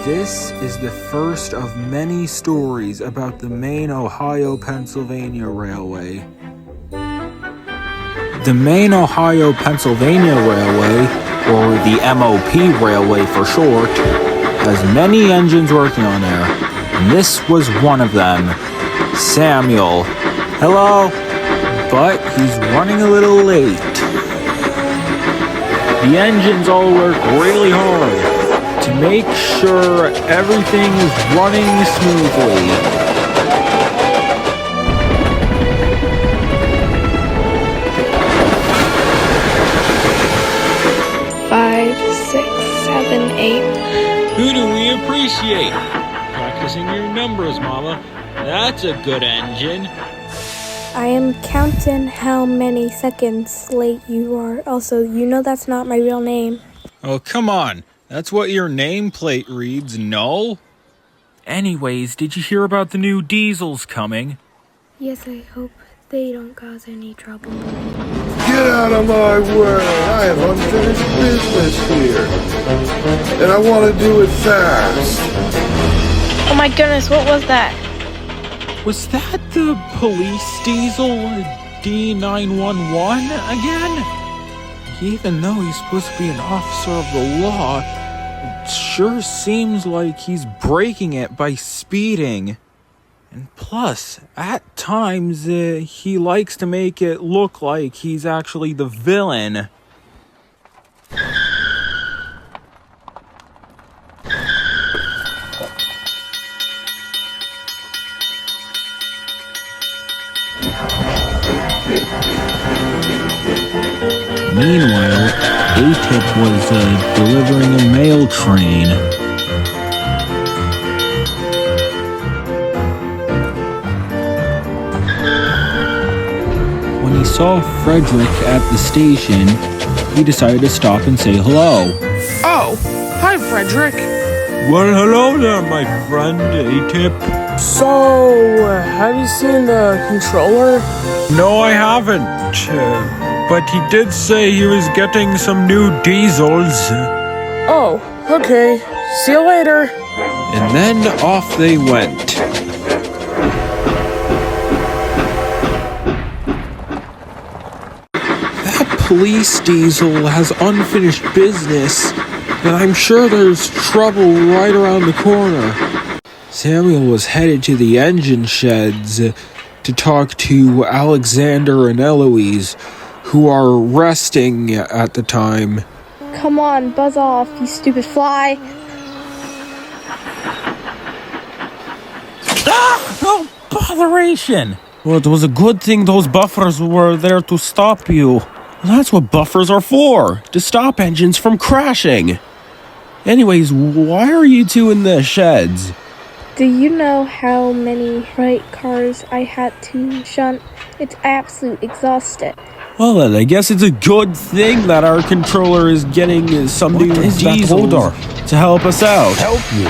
This is the first of many stories about the Maine, Ohio, Pennsylvania Railway. The Maine, Ohio, Pennsylvania Railway, or the MOP Railway for short, has many engines working on there, and this was one of them. Samuel. Hello? But he's running a little late. The engines all work really hard to make sure everything is running smoothly. Five, 6, 7, 8. Who do we appreciate? Practicing your numbers, Mama. That's a good engine. I am counting how many seconds late you are. Also, you know that's not my real name. Oh, come on. That's what your nameplate reads, no? Anyways, did you hear about the new diesels coming? Yes, I hope they don't cause any trouble. Get out of my way! I have unfinished business here. And I want to do it fast. Oh my goodness, what was that? Was that the police diesel D911 again? Even though he's supposed to be an officer of the law, it sure seems like he's breaking it by speeding. And plus, at times, he likes to make it look like he's actually the villain. Meanwhile, ATIP was delivering a mail train. When he saw Frederick at the station, he decided to stop and say hello. Oh, hi Frederick. Well, hello there, my friend, ATIP. So, have you seen the controller? No, I haven't. But he did say he was getting some new diesels. Oh, okay. See you later. And then off they went. That police diesel has unfinished business, and I'm sure there's trouble right around the corner. Samuel was headed to the engine sheds to talk to Alexander and Eloise, who are resting at the time. Come on, buzz off, you stupid fly. Ah! Oh, botheration! Well, it was a good thing those buffers were there to stop you. Well, that's what buffers are for, to stop engines from crashing. Anyways, why are you two in the sheds? Do you know how many freight cars I had to shunt? It's absolute exhausted. Well then, I guess it's a good thing that our controller is getting some new diesels to help us out. Help you?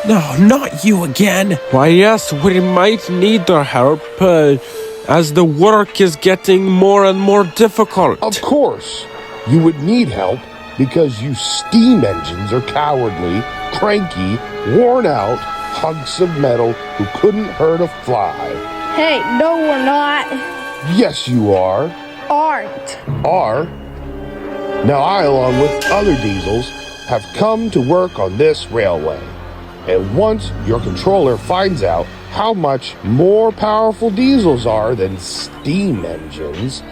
No, not you again. Why yes, we might need their help as the work is getting more and more difficult. Of course. You would need help because you steam engines are cowardly, cranky, worn out hunks of metal who couldn't hurt a fly. Hey, no we're not. Yes, you are. Aren't. Are. Now I, along with other diesels, have come to work on this railway. And once your controller finds out how much more powerful diesels are than steam engines,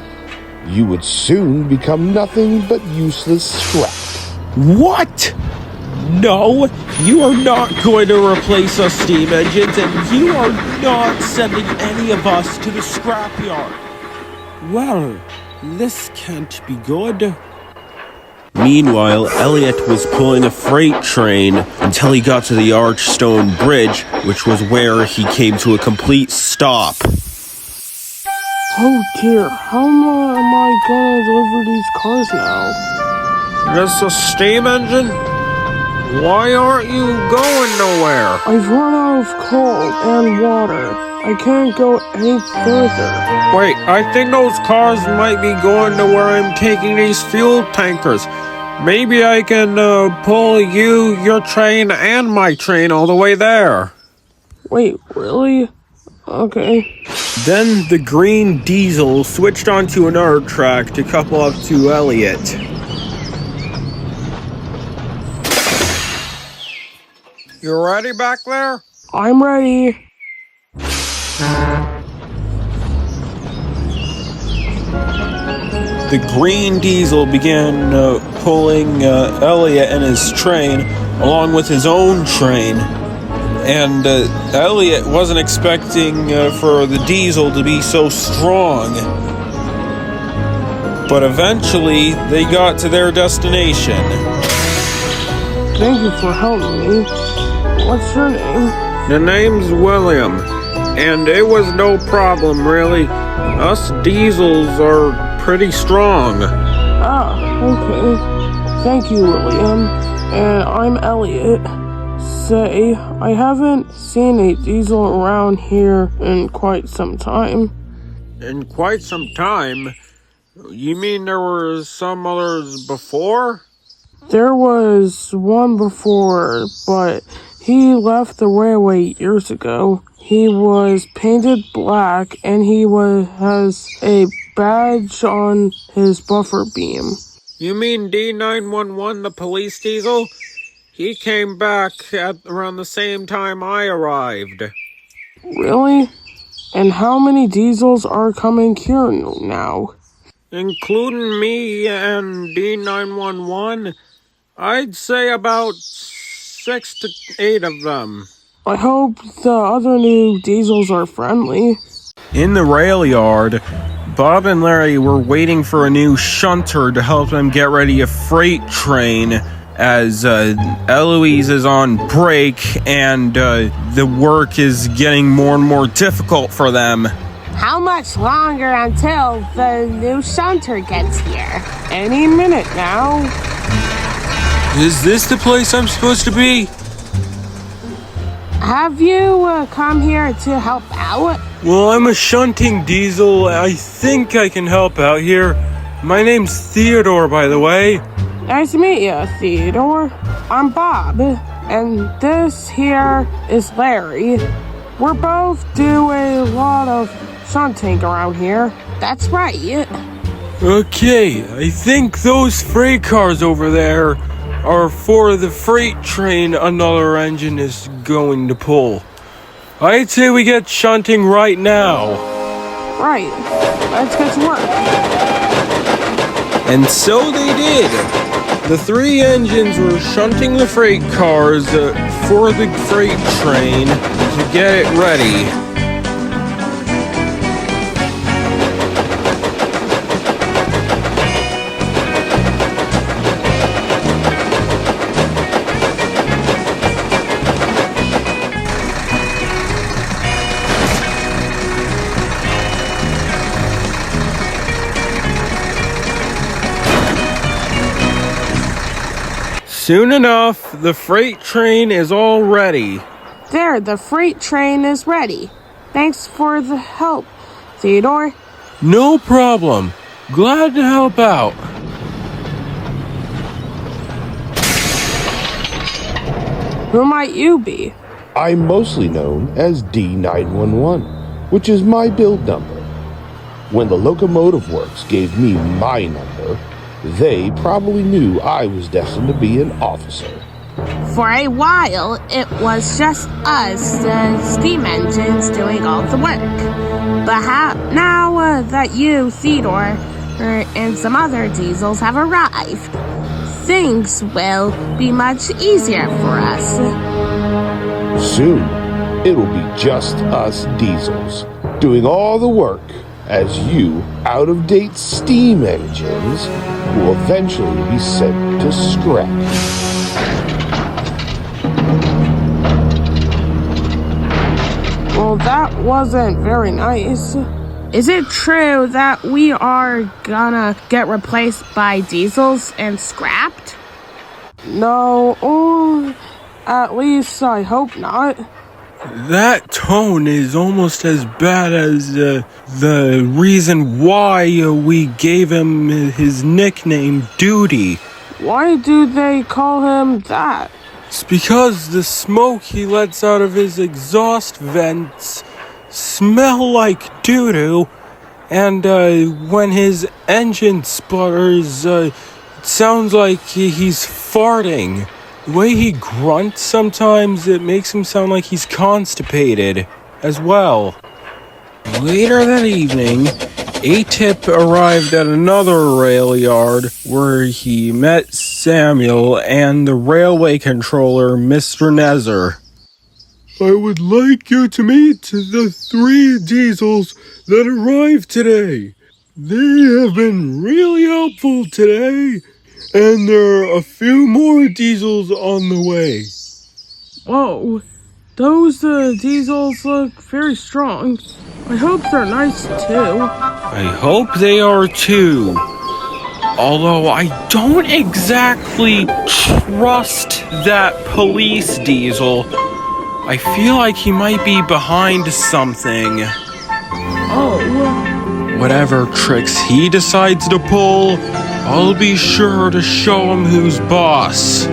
you would soon become nothing but useless scrap. What? No, you are not going to replace our steam engines, and you are not sending any of us to the scrapyard. Well, this can't be good. Meanwhile, Elliot was pulling a freight train until he got to the Archstone Bridge, which was where he came to a complete stop. Oh dear, how am I gonna deliver these cars now? Just a steam engine? Why aren't you going nowhere? I've run out of coal and water. I can't go any further. Wait, I think those cars might be going to where I'm taking these fuel tankers. Maybe I can pull you, your train, and my train all the way there. Wait, really? Okay. Then the green diesel switched onto another track to couple up to Elliot. You ready back there? I'm ready. The green diesel began pulling Elliot and his train along with his own train. And Elliot wasn't expecting for the diesel to be so strong. But eventually, they got to their destination. Thank you for helping me. What's your name? The name's William. And it was no problem, really. Us diesels are pretty strong. Ah, okay. Thank you, William. And I'm Elliot. Say, I haven't seen a diesel around here in quite some time. In quite some time? You mean there were some others before? There was one before, but he left the railway years ago. He was painted black and he has a badge on his buffer beam. You mean D911, the police diesel? He came back at around the same time I arrived. Really? And how many diesels are coming here now? Including me and D911, I'd say about 6 to 8 of them. I hope the other new diesels are friendly. In the rail yard, Bob and Larry were waiting for a new shunter to help them get ready a freight train as Eloise is on break and the work is getting more and more difficult for them. How much longer until the new shunter gets here? Any minute now. Is this the place I'm supposed to be? Have you come here to help out? Well, I'm a shunting diesel. I think I can help out here. My name's Theodore, by the way. Nice to meet you, Theodore. I'm Bob, and this here is Larry. We're both do a lot of shunting around here. That's right. Okay, I think those freight cars over there are for the freight train another engine is going to pull. I'd say we get shunting right now. Right. Let's get to work. And so they did. The 3 engines were shunting the freight cars for the freight train to get it ready. Soon enough, the freight train is all ready. There, the freight train is ready. Thanks for the help, Theodore. No problem. Glad to help out. Who might you be? I'm mostly known as D911, which is my build number. When the Locomotive Works gave me my number, they probably knew I was destined to be an officer. For a while, it was just us, the steam engines, doing all the work. But now that you, Theodore, and some other diesels have arrived, things will be much easier for us. Soon, it'll be just us diesels doing all the work, as you out-of-date steam engines will eventually be sent to scrap. Well, that wasn't very nice. Is it true that we are gonna get replaced by diesels and scrapped? No, at least I hope not. That tone is almost as bad as the reason why we gave him his nickname, Duty. Why do they call him that? It's because the smoke he lets out of his exhaust vents smell like doo-doo, and when his engine sputters, it sounds like he's farting. The way he grunts sometimes, it makes him sound like he's constipated as well. Later that evening, A-Tip arrived at another rail yard where he met Samuel and the railway controller, Mr. Nezer. I would like you to meet the 3 diesels that arrived today. They have been really helpful today, and there are a few more diesels on the way. Whoa, those diesels look very strong. I hope they're nice too. I hope they are too. Although I don't exactly trust that police diesel. I feel like he might be behind something. Oh. Whatever tricks he decides to pull, I'll be sure to show him who's boss.